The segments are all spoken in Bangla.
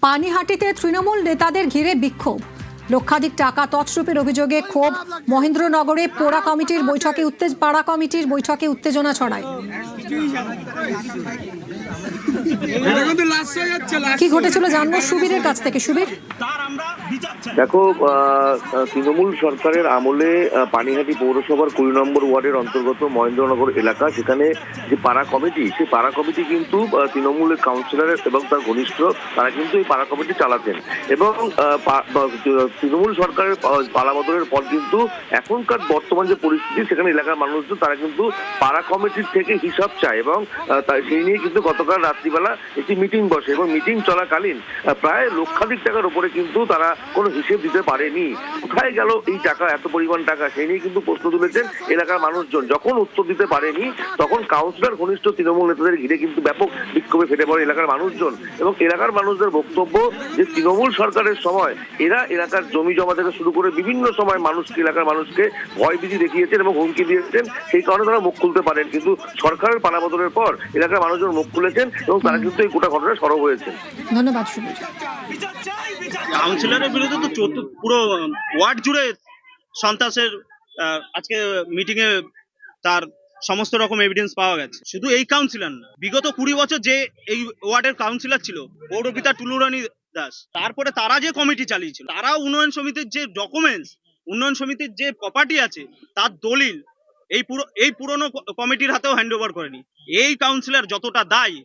পানিহাটিতে তৃণমূল নেতাদের ঘিরে বিক্ষোভ, লক্ষাধিক টাকা তছরূপের অভিযোগে ক্ষোভ। মহেন্দ্রনগরে পাড়া কমিটির বৈঠকে উত্তেজনা ছড়ায়। কি ঘটেছিল জানবো সুবীরের কাছ থেকে। সুবীর, দেখো, তৃণমূল সরকারের আমলে পানিহাটি পৌরসভার 20 নম্বর ওয়ার্ডের অন্তর্গত মহেন্দ্রনগর এলাকা, সেখানে যে পাড়া কমিটি, সেই পাড়া কমিটি কিন্তু তৃণমূলের কাউন্সিলর এবং তার ঘনিষ্ঠ তারা কিন্তু এই পাড়া কমিটি চালাতেন। এবং তৃণমূল সরকারের পালাবদলের পর কিন্তু এখনকার বর্তমান যে পরিস্থিতি, সেখানে এলাকার মানুষজন তারা কিন্তু পাড়া কমিটির থেকে হিসাব চায় এবং সেই নিয়ে কিন্তু গতকাল রাত্রিবেলা একটি মিটিং বসে এবং মিটিং চলাকালীন প্রায় লক্ষাধিক টাকার উপরে কিন্তু তারা কোনো হিসেব দিতে পারেনি। কোথায় গেল এই টাকা, এত পরিমাণ টাকা, সেই নিয়ে কিন্তু প্রশ্ন তুলেছেন এলাকার মানুষজন। যখন উত্তর দিতে পারেনি তখন কাউন্সিলর ঘনিষ্ঠ তৃণমূল নেতাদের ঘিরে কিন্তু ব্যাপক বিক্ষোভে ফেটে পড়ে এলাকার মানুষজন। এবং এলাকার মানুষদের বক্তব্য যে তৃণমূল সরকারের সময় এরা এলাকার জমি জমা থেকে শুরু করে বিভিন্ন সময় এলাকার মানুষকে ভয়ভীতি দেখিয়েছেন এবং হুমকি দিয়েছেন। সেই কারণে তারা মুখ খুলতে পারেন, কিন্তু সরকারের পালাবদলের পর এলাকার মানুষজন মুখ খুলেছেন এবং তারা কিন্তু এই গোটা ঘটনায় সরব হয়েছে। ধন্যবাদ সুবীর। কাউন্সিলরের বিরুদ্ধে তো পুরো ওয়ার্ড জুড়ে সন্ত্রাসের আজকে মিটিং এ তার সমস্ত রকম এভিডেন্স পাওয়া গেছে। শুধু এই কাউন্সিলর না, বিগত 20 বছর যে এই ওয়ার্ডের কাউন্সিলর ছিল পৌরপিতা টুলুরানী দাস, তারপরে তারা যে কমিটি চালিয়েছিল, তারা উন্নয়ন সমিতির যে ডকুমেন্টস, উন্নয়ন সমিতির যে প্রপার্টি আছে তার দলিল এই পুরনো কমিটির হাতেও হ্যান্ড ওভার করেনি। এই কাউন্সিলর যতটা দায়ী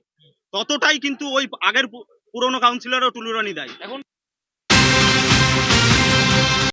ততটাই কিন্তু ওই আগের পুরনো কাউন্সিলরও টুলুরানী দায়ী। এখন